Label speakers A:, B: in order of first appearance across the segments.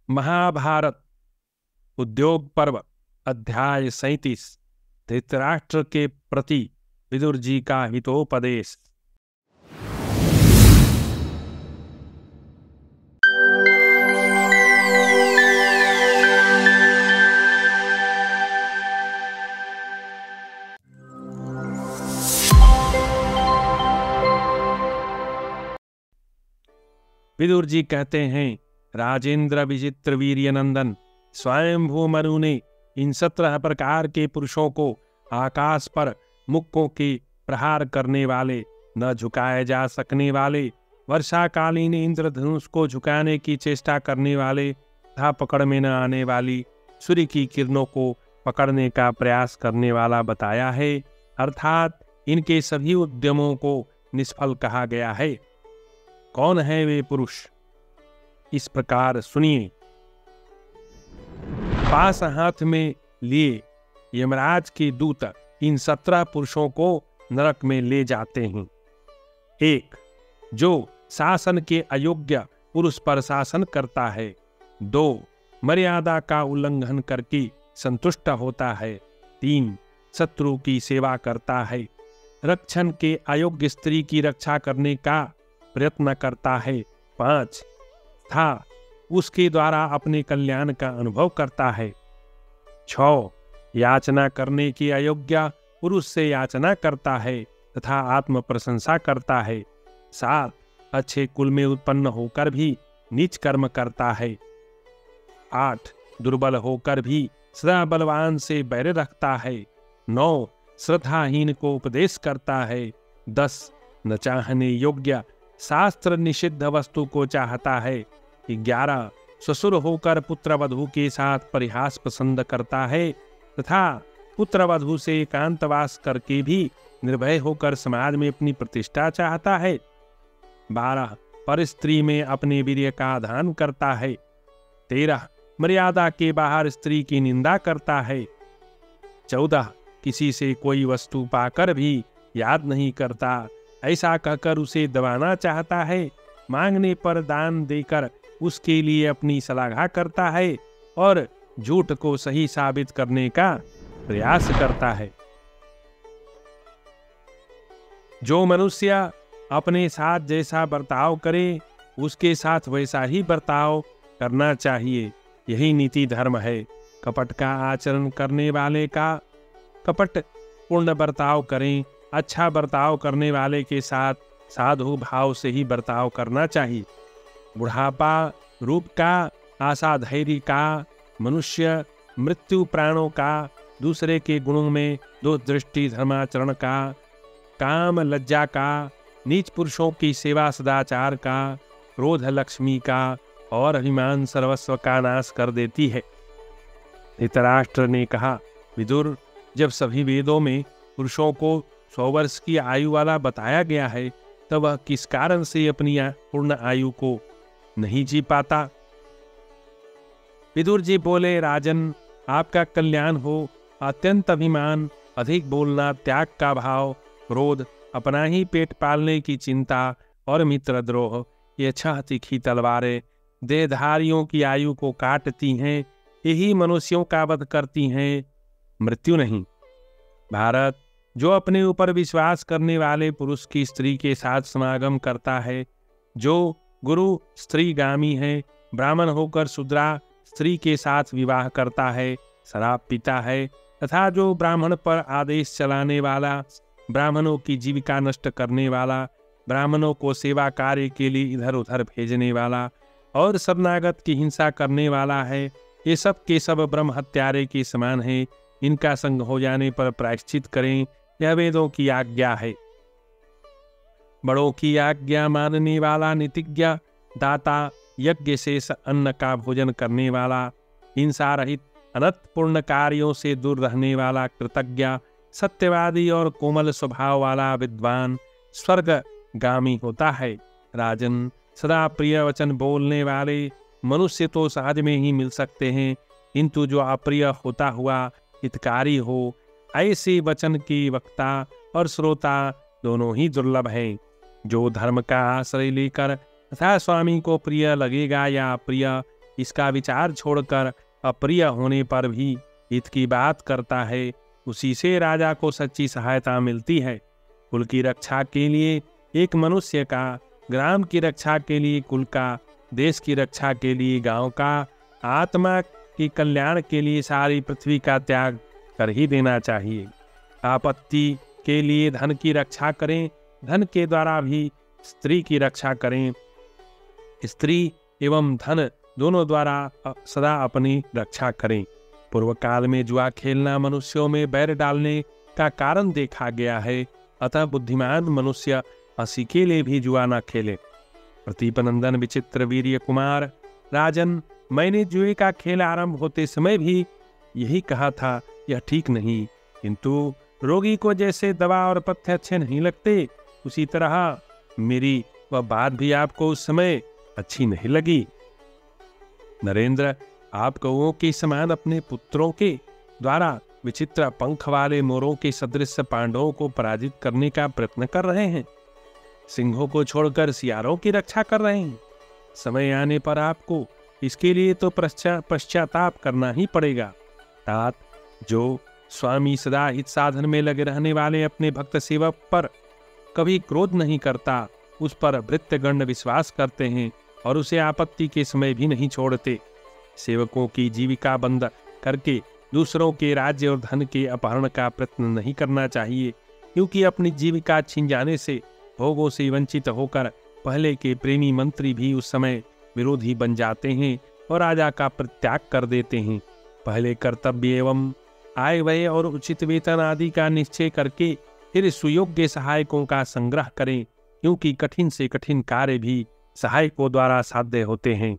A: महाभारत उद्योग पर्व अध्याय 37 धृतराष्ट्र के प्रति विदुर जी का हितोपदेश। विदुर जी कहते हैं, राजेंद्र विचित्र वीर्य नंदन स्वयंभू मनु ने इन 17 प्रकार के पुरुषों को आकाश पर मुक्कों के प्रहार करने वाले, न झुकाए जा सकने वाले, वर्षाकालीन इंद्रधनुष को झुकाने की चेष्टा करने वाले तथा पकड़ में न आने वाली सूर्य की किरणों को पकड़ने का प्रयास करने वाला बताया है। अर्थात इनके सभी उद्यमों को निष्फल कहा गया है। कौन है वे पुरुष? इस प्रकार सुनिए। पास हाथ में लिए यमराज के दूत इन 17 पुरुषों को नरक में ले जाते हैं। 1. जो शासन के अयोग्य पुरुष पर शासन करता है। 2. मर्यादा का उल्लंघन करके संतुष्ट होता है। 3. शत्रु की सेवा करता है। रक्षण के अयोग्य स्त्री की रक्षा करने का प्रयत्न करता है। 5. था उसके द्वारा अपने कल्याण का अनुभव करता है। 6. याचना करने के अयोग्य पुरुष से याचना करता है तथा आत्म प्रशंसा करता है। 7. अच्छे कुल में उत्पन्न होकर भी नीच कर्म करता है। 8. दुर्बल होकर भी सदा बलवान से बैर रखता है। 9. श्रद्धाहीन को उपदेश करता है। 10. न चाहने योग्य शास्त्र निषिद्ध वस्तु को चाहता है। 11. ससुर होकर पुत्रवधू के साथ परिहास पसंद करता है तथा पुत्रवधू से एकांतवास करके भी निर्भय होकर समाज में अपनी प्रतिष्ठा चाहता है। 12. पर स्त्री में अपने वीर्य का दान करता है। 13. मर्यादा के बाहर स्त्री की निंदा करता है। 14. किसी से कोई वस्तु पाकर भी याद नहीं करता, ऐसा कहकर उसे दबाना चाहता है। मांगने पर दान देकर उसके लिए अपनी सलाह करता है और झूठ को सही साबित करने का प्रयास करता है। जो मनुष्य अपने साथ जैसा बर्ताव करे उसके साथ वैसा ही बर्ताव करना चाहिए। यही नीति धर्म है। कपट का आचरण करने वाले का कपट पूर्ण बर्ताव करें। अच्छा बर्ताव करने वाले के साथ साधु भाव से ही बर्ताव करना चाहिए। बुढ़ापा रूप का, आशा धैर्य का, मनुष्य मृत्यु प्राणों का, दूसरे के गुणों में दोष दृष्टि धर्माचरण का, काम लज्जा का, नीच पुरुषों की सेवा सदाचार का, क्रोध लक्ष्मी का और अभिमान सर्वस्व का नाश कर देती है। धृतराष्ट्र ने कहा, विदुर, जब सभी वेदों में पुरुषों को 100 वर्ष की आयु वाला बताया गया है, तब वह किस कारण से अपनी पूर्ण आयु को नहीं जी पाता? विदुर जी बोले, राजन, आपका कल्याण हो। अत्यंत अभिमान, अधिक बोलना, त्याग का भाव, क्रोध, अपना ही पेट पालने की चिंता और मित्रद्रोह, ये 6 तीखी तलवारें देहधारियों की आयु को काटती हैं। यही मनुष्यों का वध करती हैं, मृत्यु नहीं। भारत, जो अपने ऊपर विश्वास करने वाले पुरुष की स्त्री के साथ समागम करता है, जो गुरु स्त्रीगामी है, ब्राह्मण होकर शूद्रा स्त्री के साथ विवाह करता है, शराब पीता है तथा जो ब्राह्मण पर आदेश चलाने वाला, ब्राह्मणों की जीविका नष्ट करने वाला, ब्राह्मणों को सेवा कार्य के लिए इधर उधर भेजने वाला और शरणागत की हिंसा करने वाला है, ये सब के सब ब्रह्म हत्यारे के समान है। इनका संग हो जाने पर प्रायश्चित करें, यह वेदों की आज्ञा है। बड़ों की आज्ञा मानने वाला नितिज्ञ, दाता, यज्ञ से अन्न का भोजन करने वाला, हिंसा रहित अनंत पूर्ण कार्यों से दूर रहने वाला कृतज्ञ, सत्यवादी और कोमल स्वभाव वाला विद्वान स्वर्गगामी होता है। राजन, सदा प्रिय वचन बोलने वाले मनुष्य तो सहज में ही मिल सकते हैं, किंतु जो अप्रिय होता हुआ हितकारी हो, ऐसे वचन की वक्ता और श्रोता दोनों ही दुर्लभ हैं। जो धर्म का आश्रय लेकर तथा स्वामी को प्रिय लगेगा या अप्रिय, इसका विचार छोड़कर अप्रिय होने पर भी हित की बात करता है, उसी से राजा को सच्ची सहायता मिलती है। कुल की रक्षा के लिए एक मनुष्य का, ग्राम की रक्षा के लिए कुल का, देश की रक्षा के लिए गांव का, आत्मा के कल्याण के लिए सारी पृथ्वी का त्याग कर ही देना चाहिए। आपत्ति के लिए धन की रक्षा करें, धन के द्वारा भी स्त्री की रक्षा करें। स्त्री एवं धन दोनों द्वारा सदा अपनी रक्षा करें। पूर्व काल में जुआ खेलना मनुष्यों में बैर डालने का कारण देखा गया है, अतः बुद्धिमान मनुष्य हंसी के लिए भी जुआ न खेले। प्रतीपनंदन विचित्र वीर्य कुमार, राजन, मैंने जुए का खेल आरंभ होते समय भी यही कहा था, यह ठीक नहीं, किंतु रोगी को जैसे दवा और पथ्य अच्छे नहीं लगते, उसी तरह मेरी वह बात भी आपको उस समय अच्छी नहीं लगी। नरेंद्र, आप कौओं के समान अपने पुत्रों के द्वारा विचित्र पंख वाले मोरों के सदृश पांडवों को पराजित करने का प्रयत्न कर रहे हैं। सिंहों को छोड़कर सियारों की रक्षा कर रहे हैं। समय आने पर आपको इसके लिए तो पश्चाताप करना ही पड़ेगा। तात, जो स्वामी सदा हित साधन में लगे रहने वाले अपने भक्त सेवक पर कभी क्रोध नहीं करता, उस पर भृत्यगण विश्वास करते हैं और उसे आपत्ति के समय भी नहीं छोड़ते। सेवकों की जीविका बंद करके दूसरों के राज्य और धन के अपहरण का प्रयत्न नहीं करना चाहिए, क्योंकि अपनी जीविका छिन जाने से, भोगों से वंचित होकर पहले के प्रेमी मंत्री भी उस समय विरोधी बन जाते हैं और राजा का परित्याग कर देते हैं। पहले कर्तव्य एवं आय व्यय और उचित वेतन आदि का निश्चय करके फिर सुयोग्य सहायकों का संग्रह करें, क्योंकि कठिन से कठिन कार्य भी सहायकों द्वारा साध्य होते हैं।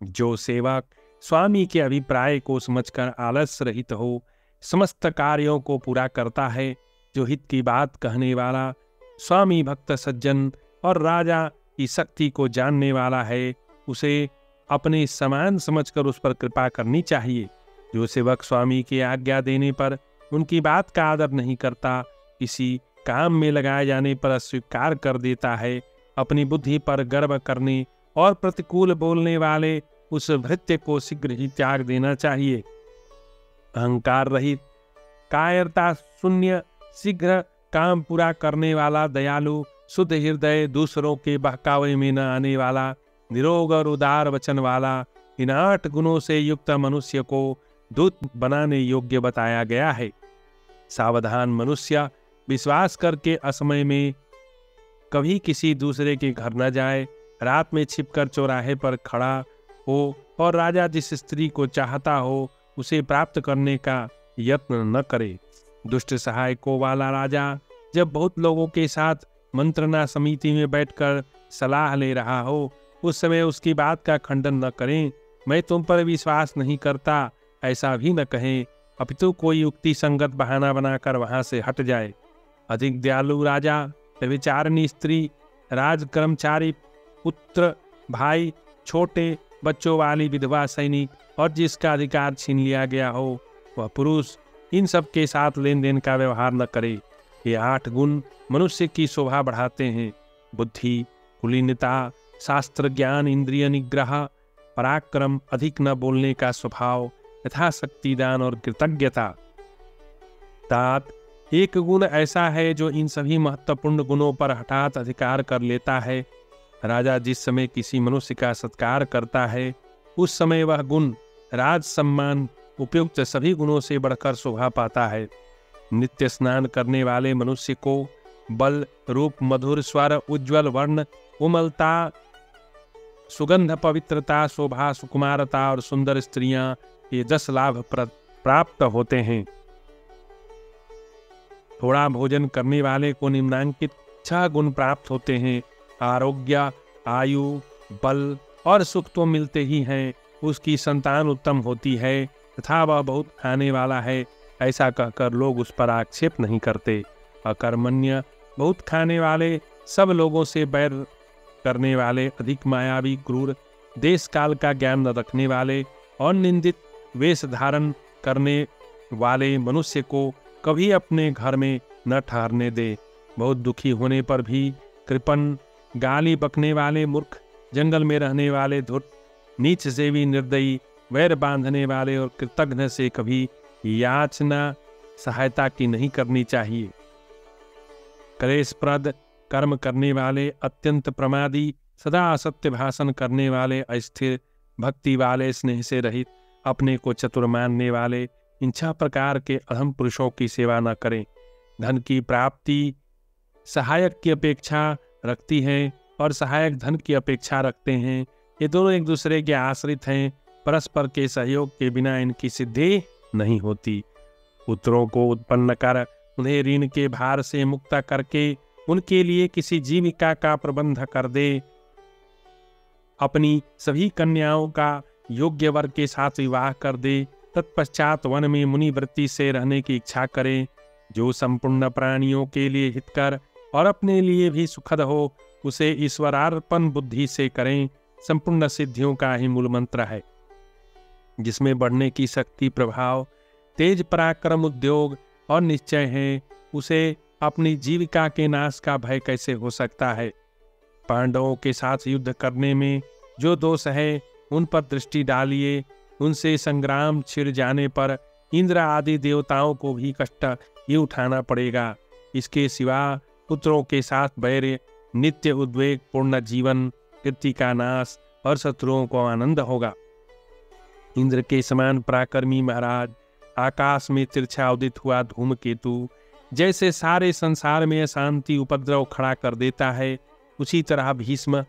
A: जो सेवक स्वामी के अभिप्राय को समझकर आलस्य रहित हो समस्त कार्यों को पूरा करता है, जो हित की बात कहने वाला, स्वामी भक्त सज्जन और राजा की शक्ति को जानने वाला है, उसे अपने समान समझकर उस पर कृपा करनी चाहिए। जो सेवक स्वामी की आज्ञा देने पर उनकी बात का आदर नहीं करता, किसी काम में लगाए जाने पर अस्वीकार कर देता है, अपनी बुद्धि पर गर्व करने और प्रतिकूल बोलने वाले उस भृत्य को शीघ्र ही त्याग देना चाहिए। अहंकार रहित, कायरता शून्य, शीघ्र काम पूरा करने वाला, दयालु, शुद्ध हृदय, दूसरों के बहकावे में न आने वाला, निरोग और उदार वचन वाला, इन 8 गुणों से युक्त मनुष्य को दूत बनाने योग्य बताया गया है। सावधान मनुष्य विश्वास करके असमय में कभी किसी दूसरे के घर न जाए, रात में छिपकर चौराहे पर खड़ा हो और राजा जिस स्त्री को चाहता हो उसे प्राप्त करने का यत्न न करे। दुष्ट सहायकों वाला राजा जब बहुत लोगों के साथ मंत्रणा समिति में बैठकर सलाह ले रहा हो, उस समय उसकी बात का खंडन न करें। मैं तुम पर विश्वास नहीं करता, ऐसा भी न कहें, अपितु कोई युक्ति संगत बहाना बनाकर वहां से हट जाए। अधिक दयालु राजा, व्यभिचारिणी स्त्री, राज कर्मचारी, पुत्र, भाई, छोटे बच्चों वाली विधवा सैनिक और जिसका अधिकार छीन लिया गया हो वह पुरुष, इन सब के साथ लेन देन का व्यवहार न करे। ये 8 गुण मनुष्य की शोभा बढ़ाते हैं। बुद्धि, कुलीनता, शास्त्र ज्ञान, इंद्रिय निग्रह, पराक्रम, अधिक न बोलने का स्वभाव, यथाशक्ति दान और कृतज्ञता। तात, एक गुण ऐसा है जो इन सभी महत्वपूर्ण गुणों पर हठात अधिकार कर लेता है। राजा जिस समय किसी मनुष्य का सत्कार करता है, उस समय वह गुण राज सम्मान उपयुक्त सभी गुणों से बढ़कर शोभा पाता है। नित्य स्नान करने वाले मनुष्य को बल, रूप, मधुर स्वर, उज्ज्वल वर्ण, कोमलता, सुगंध, पवित्रता, शोभा, सुकुमारता और सुंदर स्त्रियां, ये 10 लाभ प्राप्त होते हैं। थोड़ा भोजन करने वाले को निम्नांकित 6 गुण प्राप्त होते हैं। आरोग्य, आयु, बल और सुख तो मिलते ही हैं, उसकी संतान उत्तम होती है तथा वह बहुत खाने वाला है, ऐसा कहकर लोग उस पर आक्षेप नहीं करते। अकर्मण्य, बहुत खाने वाले, सब लोगों से बैर करने वाले, अधिक मायावी, क्रूर, देश काल का ज्ञान न रखने वाले और निंदित वेश धारण करने वाले मनुष्य को कभी अपने घर में न ठहरने दे। बहुत दुखी होने पर भी कृपण, गाली बकने वाले मूर्ख, जंगल में रहने वाले धूर्त, नीच से भी निर्दयी, वैर बांधने वाले और कृतघ्न से कभी याचना सहायता की नहीं करनी चाहिए। क्लेशप्रद कर्म करने वाले, अत्यंत प्रमादी, सदा असत्य भाषण करने वाले, अस्थिर, भक्ति वाले, स्नेह से रहित, अपने को चतुर मानने वाले, इन 6 प्रकार के अधम पुरुषों की सेवा न करें। धन की प्राप्ति सहायक की अपेक्षा रखती है और सहायक धन की अपेक्षा रखते हैं। ये दोनों एक दूसरे के आश्रित हैं। परस्पर के सहयोग के बिना इनकी सिद्धि नहीं होती। पुत्रों को उत्पन्न कर उन्हें ऋण के भार से मुक्त करके उनके लिए किसी जीविका का प्रबंध कर दे। अपनी सभी कन्याओं का योग्य वर के साथ विवाह कर दे। तत्पश्चात वन में मुनि वृत्ति से रहने की इच्छा करे, जो संपूर्ण प्राणियों के लिए हितकर और अपने लिए भी सुखद हो, उसे ईश्वरार्पण बुद्धि से करें। संपूर्ण सिद्धियों का ही मूल मंत्र है, जिसमें बढ़ने की शक्ति, प्रभाव, तेज, पराक्रम, उद्योग और निश्चय है। उसे अपनी जीविका के नाश का भय कैसे हो सकता है? पांडवों के साथ युद्ध करने में जो दोष है उन पर दृष्टि डालिए। उनसे संग्राम छिड़ जाने पर इंद्र आदि देवताओं को भी कष्ट ये उठाना पड़ेगा। इसके सिवा पुत्रों के साथ वैर, नित्य उद्वेग पूर्ण जीवन, कीर्ति का नाश और शत्रुओं को आनंद होगा। इंद्र के समान पराक्रमी महाराज, आकाश में तिरछा उदित हुआ धूमकेतु जैसे सारे संसार में अशांति उपद्रव खड़ा कर देता है, उसी तरह भीष्म,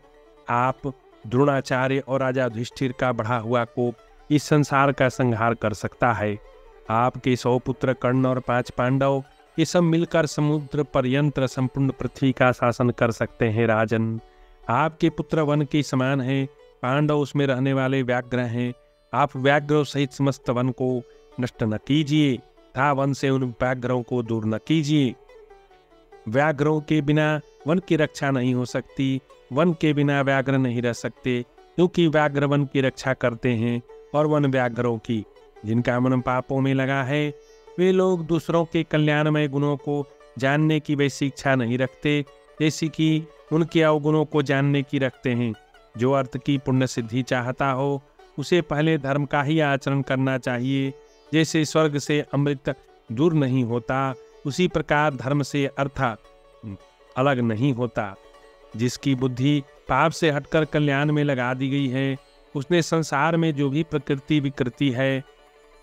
A: आप, द्रोणाचार्य और राजा युधिष्ठिर का बढ़ा हुआ कोप इस संसार का संहार कर सकता है। आपके 100 पुत्र कर्ण और 5 पांडव ये सब मिलकर समुद्र पर्यंत संपूर्ण पृथ्वी का शासन कर सकते हैं। राजन, आपके पुत्र वन के समान हैं, पांडव उसमें रहने वाले व्याघ्र हैं। आप व्याघ्रों सहित समस्त वन को नष्ट न कीजिए तथा वन से उन व्याघ्रों को दूर न कीजिए। व्याघ्रों के बिना वन की रक्षा नहीं हो सकती, वन के बिना व्याघ्र नहीं रह सकते, क्योंकि व्याघ्र वन की रक्षा करते हैं और वन व्याघ्रों की। जिनका मन पापों में लगा है वे लोग दूसरों के कल्याणमय गुणों को जानने की वैसी इच्छा नहीं रखते जैसी कि उनके अवगुणों को जानने की रखते हैं। जो अर्थ की पुण्य सिद्धि चाहता हो उसे पहले धर्म का ही आचरण करना चाहिए। जैसे स्वर्ग से अमृत दूर नहीं होता, उसी प्रकार धर्म से अर्थ अलग नहीं होता। जिसकी बुद्धि पाप से हटकर कल्याण में लगा दी गई है, उसने संसार में जो भी प्रकृति विकृति है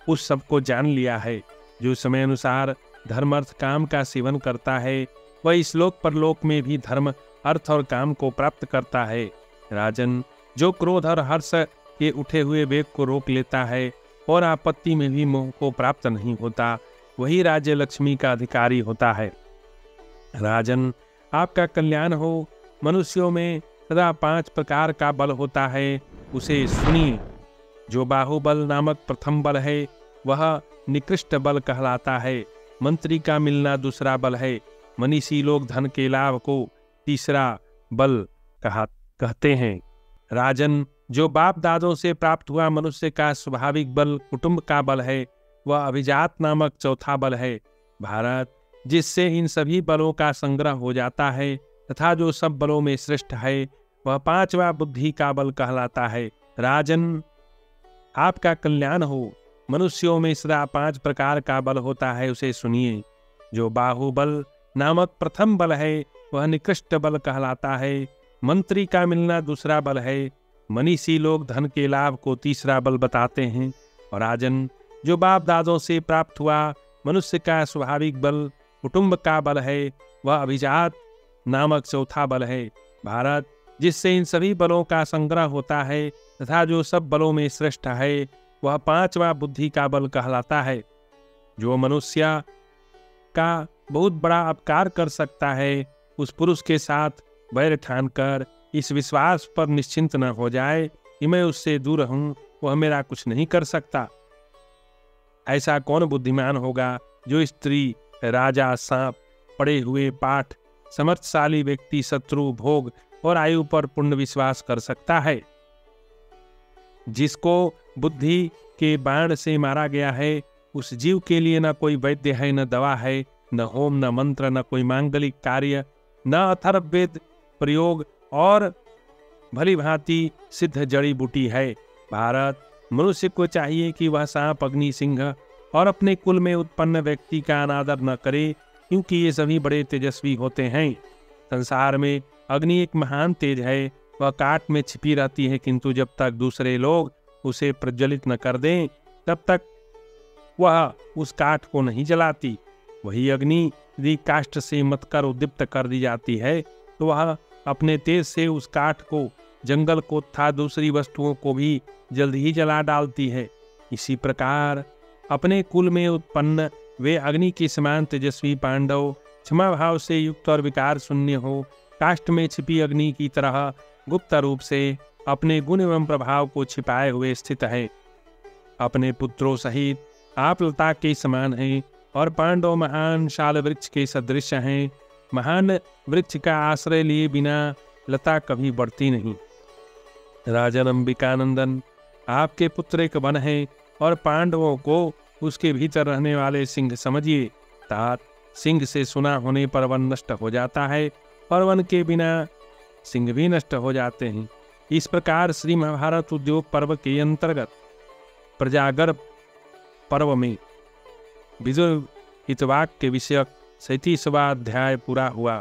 A: उस सबको जान लिया है। जो समय अनुसार धर्म अर्थ काम का सेवन करता है, वह इस लोक परलोक में भी धर्म अर्थ और काम को प्राप्त करता है। राजन, जो क्रोध और हर्ष के उठे हुए वेग को रोक लेता है और आपत्ति में भी मोह को प्राप्त नहीं होता, वही राज्य लक्ष्मी का अधिकारी होता है। राजन, आपका कल्याण हो। मनुष्यों में सदा 5 प्रकार का बल होता है, उसे सुनिए। जो बाहुबल नामक प्रथम बल है वह निकृष्ट बल कहलाता है। मंत्री का मिलना दूसरा बल है। मनीषी लोग धन के लाभ को तीसरा बल कहते हैं। राजन, जो बाप दादों से प्राप्त हुआ मनुष्य का स्वाभाविक बल कुटुंब का बल है, वह अभिजात नामक चौथा बल है। भारत, जिससे इन सभी बलों का संग्रह हो जाता है तथा जो सब बलों में श्रेष्ठ है, वह 5वां बुद्धि का बल कहलाता है। राजन, आपका कल्याण हो। मनुष्यों में सदा 5 प्रकार का बल होता है, उसे सुनिए। जो बाहुबल नामक प्रथम बल है वह निकृष्ट बल कहलाता है। मंत्री का मिलना दूसरा बल है। मनीषी लोग धन के लाभ को तीसरा बल बताते हैं। और राजन, जो बाप दादों से प्राप्त हुआ मनुष्य का स्वाभाविक बल कुटुंब का बल है, वह अभिजात नामक चौथा बल है। भारत, जिससे इन सभी बलों का संग्रह होता है तथा जो सब बलों में श्रेष्ठ है, वह 5वां बुद्धि का बल कहलाता है। जो मनुष्य का बहुत बड़ा अपकार कर सकता है, उस पुरुष के साथ वैर ठानकर इस विश्वास पर निश्चिंत न हो जाए कि मैं उससे दूर हूं, वह मेरा कुछ नहीं कर सकता। ऐसा कौन बुद्धिमान होगा जो स्त्री, राजा, सांप, पड़े हुए पाठ, समर्थशाली व्यक्ति, शत्रु, भोग और आयु पर पूर्ण विश्वास कर सकता है। जिसको बुद्धि के बाण से मारा गया है, उस जीव के लिए न कोई वैद्य है, न दवा है, न होम, न मंत्र, न कोई मांगलिक कार्य, न अथर्ववेद प्रयोग और भली भांति सिद्ध जड़ी बूटी है। भारत, मनुष्य को चाहिए कि वह सांप, अग्नि, सिंह और अपने कुल में उत्पन्न व्यक्ति का अनादर न करे, क्योंकि ये सभी बड़े तेजस्वी होते हैं। संसार में अग्नि एक महान तेज है, वह काठ में छिपी रहती है, किंतु जब तक दूसरे लोग उसे प्रज्वलित न कर दें तब तक वह उस काठ को नहीं जलाती। वही अग्नि यदि काष्ठ से मतकर उद्दीप्त कर दी जाती है तो वह अपने तेज से उस काठ को, जंगल को तथा दूसरी वस्तुओं को भी जल्द ही जला डालती है। इसी प्रकार अपने कुल में उत्पन्न वे अग्नि के समान तेजस्वी पांडव क्षमा भाव से युक्त और विकार शून्य हो, काष्ठ में छिपी अग्नि की तरह गुप्त रूप से अपने गुण एवं प्रभाव को छिपाए हुए स्थित है। अपने पुत्रों सहित आप लता के समान हैं और पांडव महान शाल वृक्ष के सदृश हैं। महान वृक्ष का आश्रय लिए बिना लता कभी बढ़ती नहीं। राजन अंबिकानंदन, आपके पुत्र एक वन है और पांडवों को उसके भीतर रहने वाले सिंह समझिए। तात सिंह से सुना होने पर वन नष्ट हो जाता है और वन के बिना सिंह भी नष्ट हो जाते हैं। इस प्रकार श्री महाभारत उद्योग पर्व के अंतर्गत प्रजागर पर्व में विदुर हितवाक्य विषयक 37वां अध्याय पूरा हुआ।